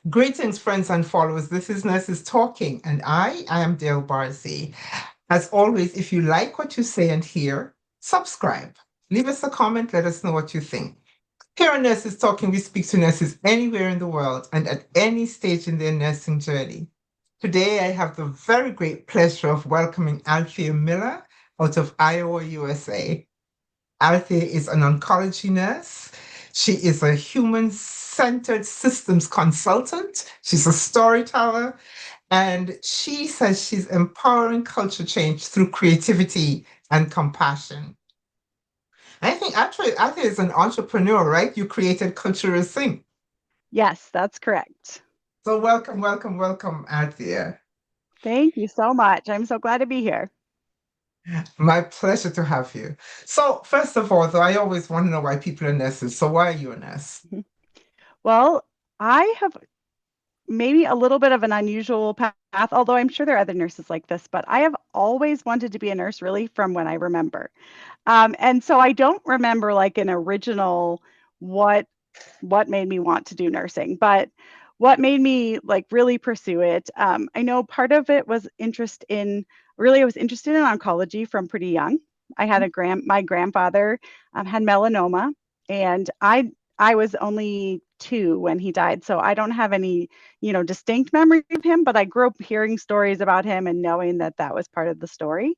Greetings, friends and followers. This is Nurses Talking, and I am Dale Barzi. As always, if you like what you say and hear, subscribe. Leave us a comment. Let us know what you think. Here on Nurses Talking, we speak to nurses anywhere in the world and at any stage in their nursing journey. Today, I have the very great pleasure of welcoming Althea Miller out of Iowa, USA. Althea is an oncology nurse. She is a human centered systems consultant. She's a storyteller. And she says she's empowering culture change through creativity and compassion. I think actually Althea is an entrepreneur, right? You created CultureSync. Yes, that's correct. So welcome, welcome, welcome, Althea. Thank you so much. I'm so glad to be here. My pleasure to have you. So first of all, though, I always want to know why people are nurses. So why are you a nurse? Mhm. Well, I have maybe a little bit of an unusual path, although I'm sure there are other nurses like this, but I have always wanted to be a nurse really from when I remember. And so I don't remember like an original what what made me want to do nursing, but what made me like really pursue it. I know part of it was I was interested in oncology from pretty young. I had my grandfather had melanoma, and I was only 2 when he died, so I don't have any distinct memory of him, but I grew up hearing stories about him and knowing that that was part of the story.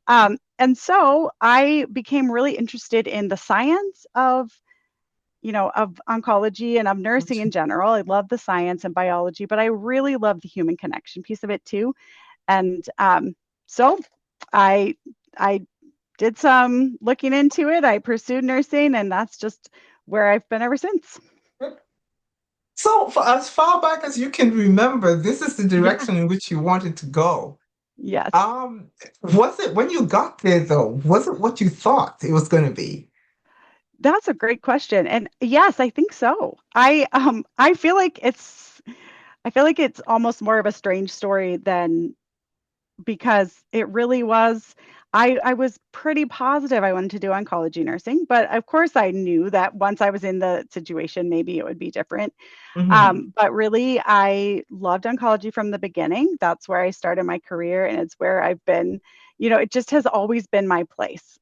And so I became really interested in the science of oncology and of nursing in general. I love the science and biology, but I really love the human connection piece of it too. And so I I did some looking into it. I pursued nursing, and that's just where I've been ever since. So for as far back as you can remember, this is the Yeah. direction in which you wanted to go. Yes. Um, was it when you got there though, was it what you thought it was going to be? That's a great question. And yes, I think so. I feel like it's almost more of a strange story than because it really was. I was pretty positive I wanted to do oncology nursing, but of course I knew that once I was in the situation, maybe it would be different. Mhm. But really, I loved oncology from the beginning. That's where I started my career, and it's where I've been. It just has always been my place.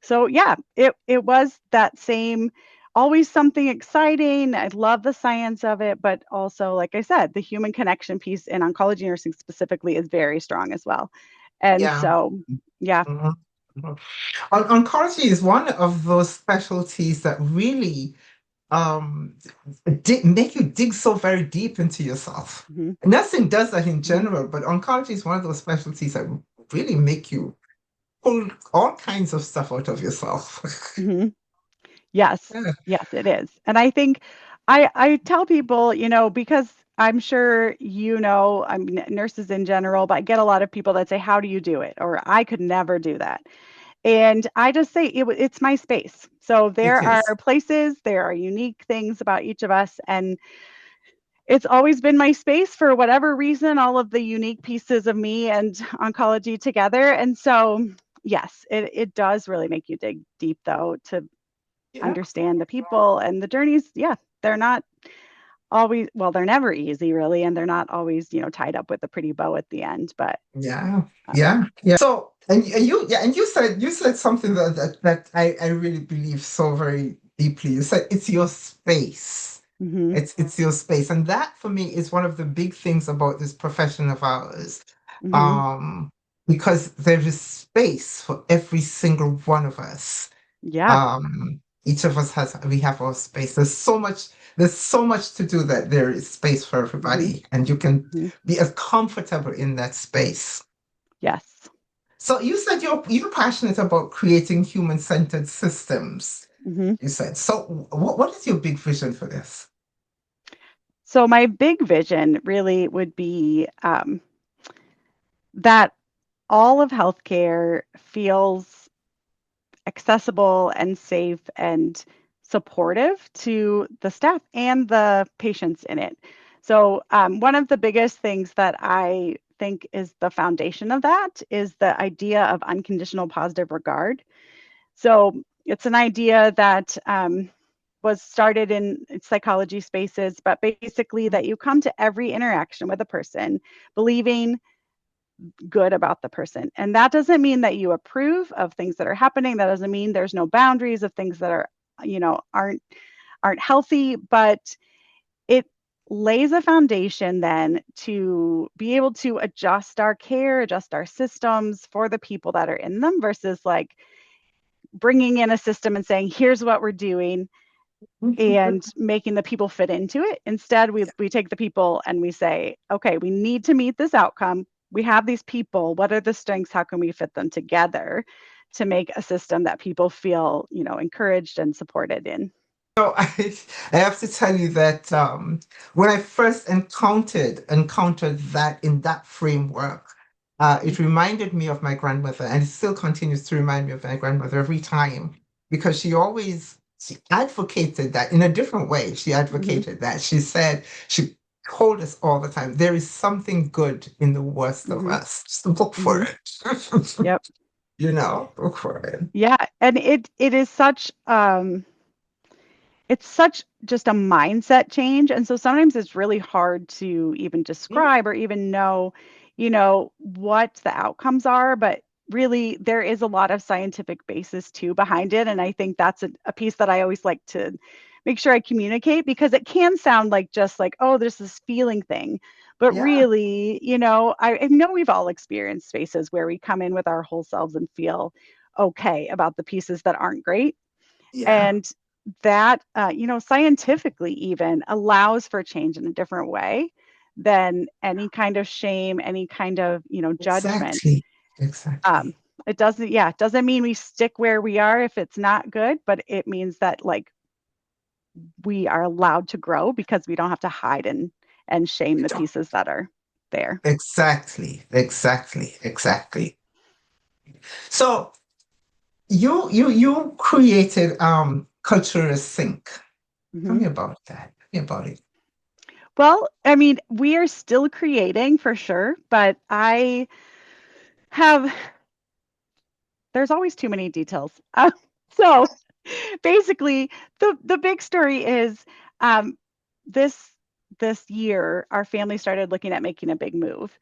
So yeah, it was that same, always something exciting. I love the science of it, but also, like I said, the human connection piece in oncology nursing specifically is very strong as well. And Yeah. so, yeah. Mhm. Mhm. Oncology is one of those specialties that really um make you dig so very deep into yourself. Hmm. Nursing does that in Hmm. general, but oncology is one of those specialties that really make you pull all kinds of stuff out of yourself. Hmm. Yes, Yeah. yes, it is. And I think I tell people, because I'm sure I mean nurses in general, but I get a lot of people that say, "How do you do it?" or "I could never do that." And I just say it's my space. So It there are is. places, there are unique things about each of us, and it's always been my space for whatever reason, all of the unique pieces of me and oncology together. And so, yes, it does really make you dig deep, though, to Yeah. understand the people and the journeys. Yeah, they're not always, well, they're never easy, really, and they're not always, tied up with a pretty bow at the end. But Yeah, um, yeah, yeah. So, and you, yeah, and you said something that I really believe so very deeply. You said it's your space. mhm, It's your space, and that for me is one of the big things about this profession of ours. mhm, Um, because there is space for every single one of us. yeah, Each of us we have our space. There's so much to do that there is space for mhm, everybody, and you can mhm, be as comfortable in that space. yes. So you said you're passionate about creating human-centered systems. Mhm. You said. So what is your big vision for this? So my big vision really would be that all of healthcare feels accessible and safe and supportive to the staff and the patients in it. So, one of the biggest things that I think is the foundation of that is the idea of unconditional positive regard. So, it's an idea that was started in psychology spaces, but basically that you come to every interaction with a person believing good about the person. And that doesn't mean that you approve of things that are happening. That doesn't mean there's no boundaries of things that are, aren't healthy, but it lays a foundation then to be able to adjust our care, adjust our systems for the people that are in them versus like bringing in a system and saying, here's what we're doing and making the people fit into it. Instead, we take the people and we say, okay, we need to meet this outcome. We have these people. What are the strengths? How can we fit them together to make a system that people feel, encouraged and supported in? So I have to tell you that when I first encountered that in that framework, it reminded me of my grandmother, and it still continues to remind me of my grandmother every time because she advocated that in a different way. She Mm-hmm. advocated that. She said she told us all the time, there is something good in the worst of Mm-hmm. us. Just look for Mm-hmm. it. Yep. Look for it. Yeah. And it is such it's such just a mindset change. And so sometimes it's really hard to even Mhm. describe or even know, what the outcomes are. But really, there is a lot of scientific basis too behind it. And I think that's a piece that I always like to make sure I communicate because it can sound like just like, oh, there's this feeling thing. But Yeah, really, I know we've all experienced spaces where we come in with our whole selves and feel okay about the pieces that aren't great yeah. and that scientifically even allows for change in a different way than any kind of shame, any kind of judgment. Exactly. Exactly. It doesn't mean we stick where we are if it's not good, but it means that like we are allowed to grow because we don't have to hide and shame the pieces that are there. Exactly. Exactly. Exactly. So you created CultureSync. Tell Mhm. me about that. Tell me about it. Well, I mean, we are still creating for sure, but I have there's always too many details. So basically, the big story is um, this this year our family started looking at making a big move,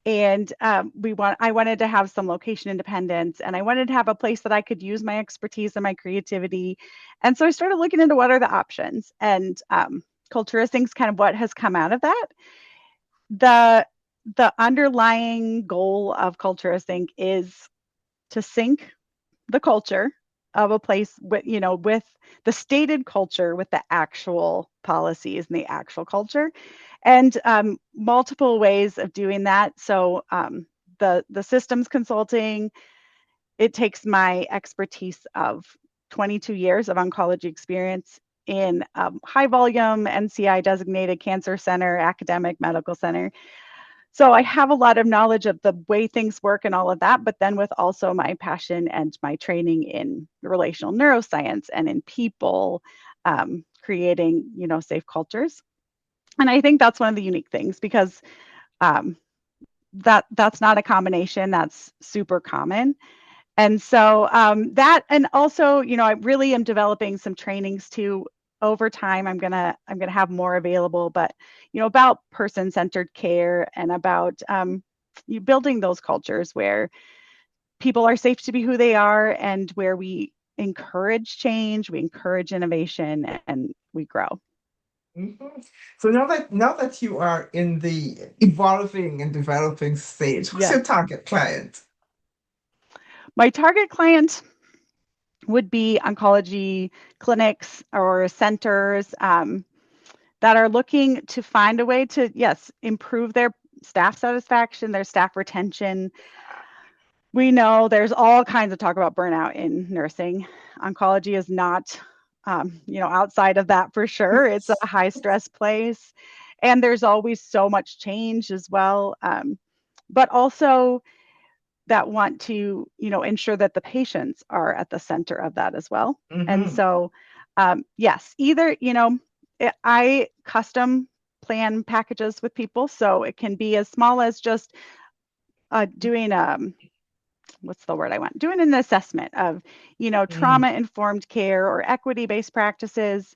and I wanted to have some location independence, and I wanted to have a place that I could use my expertise and my creativity, and so I started looking into what are the options, and Cultura Sync's kind of what has come out of that. The the underlying goal of Cultura Sync is to sync the culture of a place with with the stated culture with the actual policies and the actual culture and multiple ways of doing that. So the systems consulting, it takes my expertise of 22 years of oncology experience in high volume NCI designated cancer center, academic medical center. So I have a lot of knowledge of the way things work and all of that, but then with also my passion and my training in relational neuroscience and in people, creating, safe cultures. And I think that's one of the unique things because um, that's not a combination that's super common. And so that, and also, I really am developing some trainings too. Over time, I'm gonna have more available, but about person-centered care and about you building those cultures where people are safe to be who they are and where we encourage change, we encourage innovation, and we grow. Mhm. So now that you are in the evolving and developing stage, who's Yes, your target client? my target client would be oncology clinics or centers. That are looking to find a way to, yes, improve their staff satisfaction, their staff retention. We know there's all kinds of talk about burnout in nursing. Oncology is not, outside of that for sure. It's a high stress place. And there's always so much change as well. But also that want to, ensure that the patients are at the center of that as well. And Hmm. so, yes, either, I custom plan packages with people. So it can be as small as just doing what's the word I want? Doing an assessment of, Mm, trauma-informed care or equity-based practices.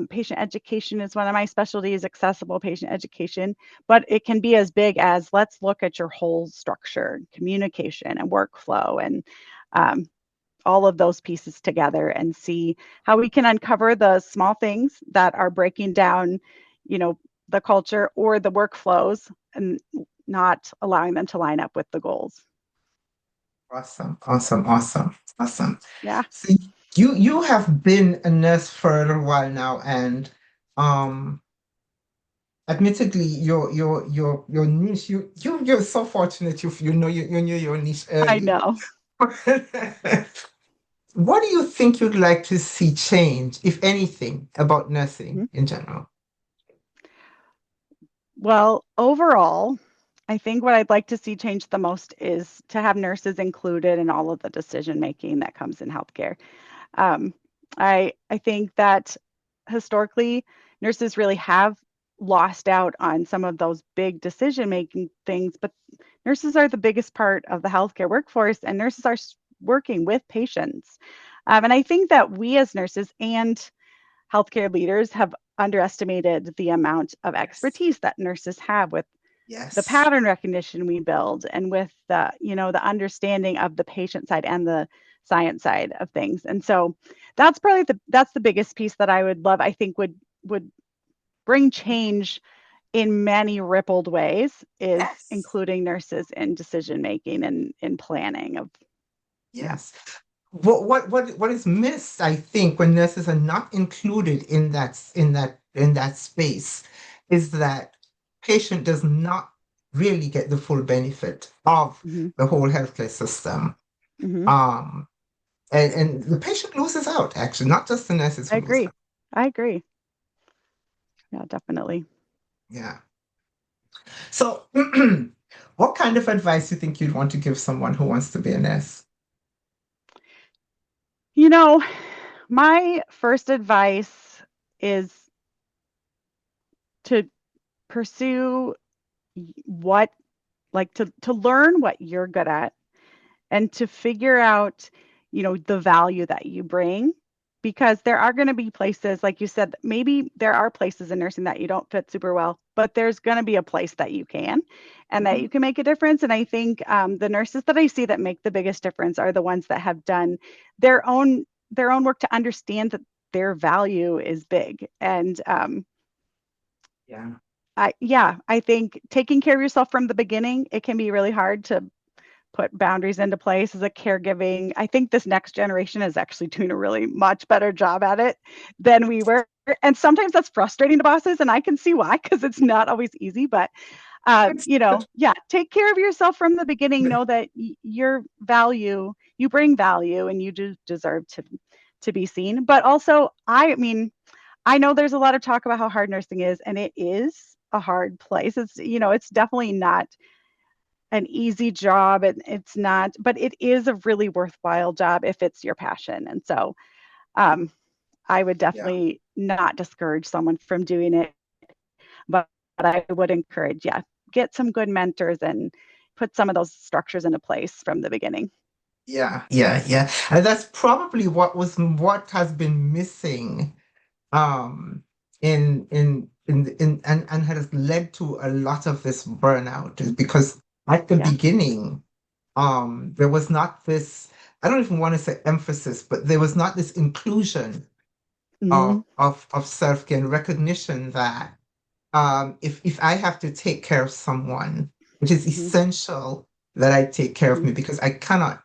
Patient education is one of my specialties, accessible patient education, but it can be as big as let's look at your whole structure, communication and workflow and um, all of those pieces together and see how we can uncover the small things that are breaking down, you know, the culture or the workflows and not allowing them to line up with the goals. awesome, awesome, awesome, awesome. Yeah, See, you have been a nurse for a little while now, and um, admittedly, your niche, you're so fortunate you knew your niche I early. know. What do you think you'd like to see change, if anything, about nursing Mhm. in general? Well, overall, I think what I'd like to see change the most is to have nurses included in all of the decision making that comes in healthcare. Um, I think that historically, nurses really have lost out on some of those big decision making things, but nurses are the biggest part of the healthcare workforce, and nurses are working with patients. And I think that we as nurses and healthcare leaders have underestimated the amount of Yes. expertise that nurses have with the Yes. pattern recognition we build and with the understanding of the patient side and the science side of things. And so that's the biggest piece that I would love, I think would bring change in many rippled ways, is Yes. including nurses in decision making and in planning of. Yeah. Yes. What is missed, I think, when nurses are not included in that space, is that patient does not really get the full benefit of Hmm. the whole healthcare system. Hmm. Um, and the patient loses out, actually, not just the nurses I who lose agree. out. I agree. Yeah, definitely. Yeah. So, what kind of advice do you think you'd want to give someone who wants to be a nurse? You know, my first advice is to pursue what, like, to learn what you're good at and to figure out, the value that you bring, because there are going to be places, like you said, maybe there are places in nursing that you don't fit super well, but there's going to be a place that you can, and that Mhm. you can make a difference. And I think the nurses that I see that make the biggest difference are the ones that have done their own their own work to understand that their value is big. And Yeah. I think taking care of yourself from the beginning, it can be really hard to put boundaries into place as a caregiving. I think this next generation is actually doing a really much better job at it than we were. And sometimes that's frustrating to bosses, and I can see why, because it's not always easy. But It's yeah, take care of yourself from the beginning. Know that your value, you bring value, and you do deserve to be seen. But also, I mean, I know there's a lot of talk about how hard nursing is, and it is a hard place. It's definitely not an easy job, and it's not, but it is a really worthwhile job if it's your passion. And so um, I would Yeah. definitely not discourage someone from doing it, but I would encourage, yeah, get some good mentors and put some of those structures into place from the beginning. Yeah, yeah, yeah. And that's probably what has been missing um and has led to a lot of this burnout, is because at the Yeah. beginning there was not this, I don't even want to say emphasis, but there was not this inclusion Hmm. of self-care and recognition that if I have to take care of someone, it is Hmm. essential that I take care of Hmm. me, because I cannot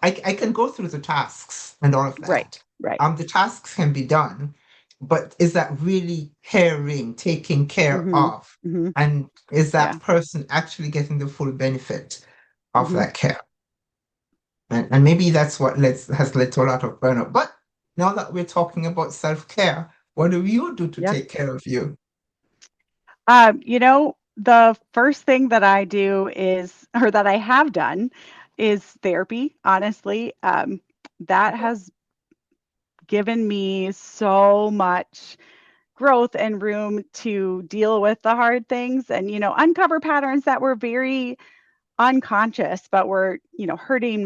I can go through the tasks and all of Right. that. Right. The tasks can be done, but is that really caring, taking care Hmm. of? Hmm. And is Yeah. that person actually getting the full benefit of Hmm. that care? And maybe that's what has led to a lot of burnout. But now that we're talking about self-care, what do you do to Yeah. take care of you? The first thing that I do is, or that I have done, is therapy. Honestly, that has given me so much growth and room to deal with the hard things and, uncover patterns that were very unconscious, but were, hurting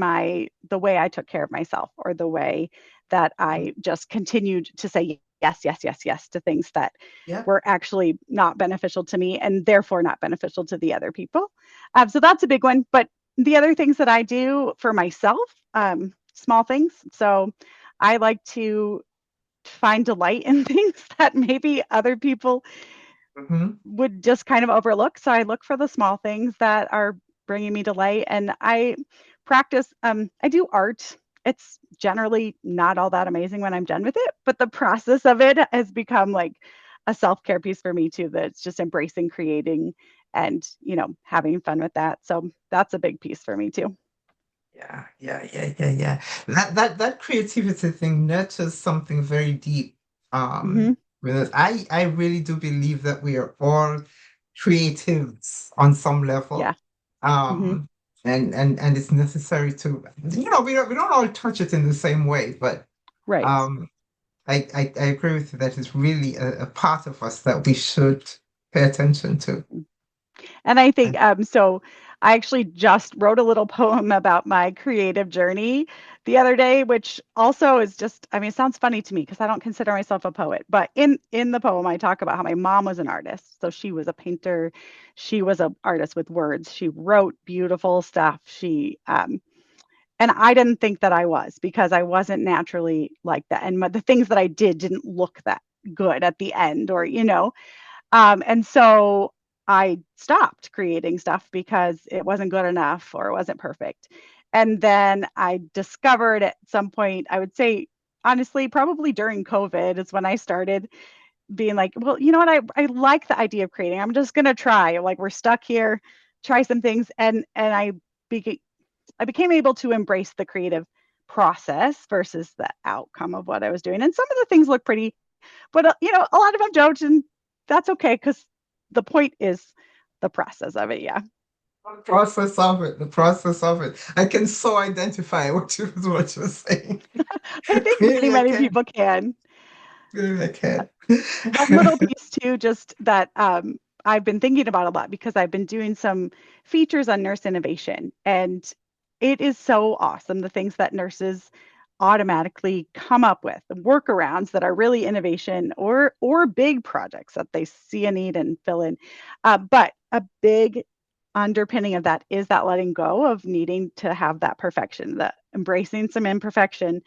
the way I took care of myself, or the way that I just continued to say yes, yes, yes, yes to things that Yeah. were actually not beneficial to me, and therefore not beneficial to the other people. So that's a big one. But the other things that I do for myself, small things. So I like to find delight in things that maybe other people Hmm. would just kind of overlook. So I look for the small things that are bringing me delight, and I practice. I do art. It's generally not all that amazing when I'm done with it, but the process of it has become like a self-care piece for me too. That's just embracing creating and having fun with that. So that's a big piece for me too. Yeah, yeah, yeah, yeah, yeah. That creativity thing nurtures something very deep. Hmm. With us. I really do believe that we are all creatives on some Yeah. level. Hmm. Um, and it's necessary to, we don't all touch it in the same way, but Right. um, I agree with you that it's really a part of us that we should pay attention to. And I think so I actually just wrote a little poem about my creative journey the other day, which also is just, I mean, it sounds funny to me because I don't consider myself a poet, but in the poem I talk about how my mom was an artist. So she was a painter, she was an artist with words. She wrote beautiful stuff. She and I didn't think that I was, because I wasn't naturally like that. And the things that I didn't look that good at the end, or and so I stopped creating stuff because it wasn't good enough or it wasn't perfect. And then I discovered at some point, I would say, honestly, probably during COVID is when I started being like, well, you know what? I like the idea of creating. I'm just going to try. Like, we're stuck here, try some things. And I became able to embrace the creative process versus the outcome of what I was doing. And some of the things look pretty, but a lot of them don't, and that's okay, because the point is the process of it. Yeah. The process of it, the process of it. I can so identify what you're saying. I think many, Really, I many can. people can. Really, I can. One little piece too, just that I've been thinking about a lot, because I've been doing some features on nurse innovation, and it is so awesome the things that nurses automatically come up with, the workarounds that are really innovation, or big projects that they see a need and fill in. But a big underpinning of that is that letting go of needing to have that perfection, the embracing some imperfection,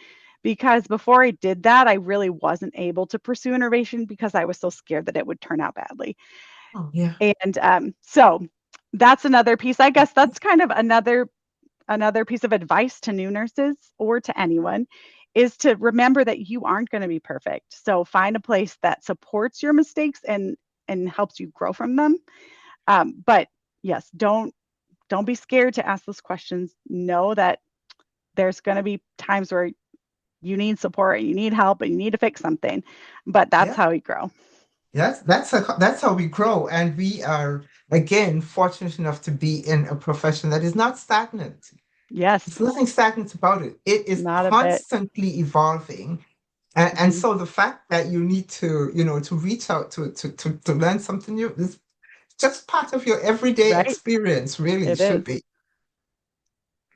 because before I did that, I really wasn't able to pursue innovation because I was so scared that it would turn out badly. Oh, yeah. And so that's another piece. I guess that's kind of another piece of advice to new nurses, or to anyone, is to remember that you aren't going to be perfect. So find a place that supports your mistakes and helps you grow from them. But yes, don't be scared to ask those questions. Know that there's going to be times where you need support, you need help, and you need to fix something. But that's Yeah. how we grow. That's how we grow. And we are, again, fortunate enough to be in a profession that is not stagnant. There's Yes, nothing stagnant about it. It is not a bit. constantly evolving. And Hmm. so the fact that you need to reach out to learn something new is just part of your everyday Right? experience, really, It should is. be.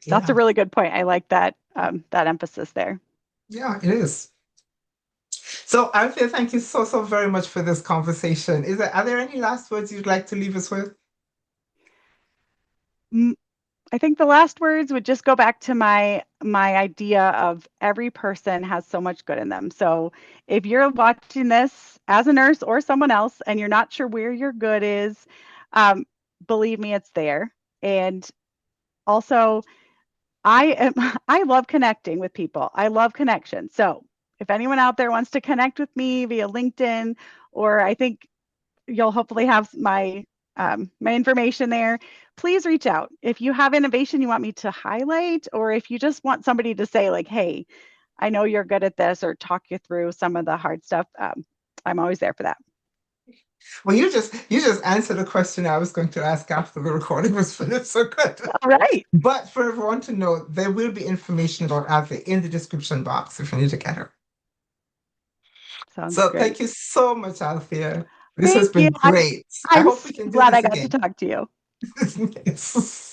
That's a Yeah. really good point. I like that emphasis there. Yeah, it is. So, Althea, thank you so, so very much for this conversation. Are there any last words you'd like to leave us with? I think the last words would just go back to my idea of every person has so much good in them. So if you're watching this as a nurse or someone else and you're not sure where your good is, um, believe me, it's there. And also, I love connecting with people. I love connection. So if anyone out there wants to connect with me via LinkedIn, or I think you'll hopefully have my information there. Please reach out if you have innovation you want me to highlight, or if you just want somebody to say like, "Hey, I know you're good at this," or talk you through some of the hard stuff. I'm always there for that. Well, you just answered a question I was going to ask after the recording was finished. So good. All right, But for everyone to know, there will be information about Althea in the description box if you need to get her. sounds So great. thank you so much, Althea. This has Thank you. been great. I I'm hope so we can do glad I this got to again. talk to you. Yes.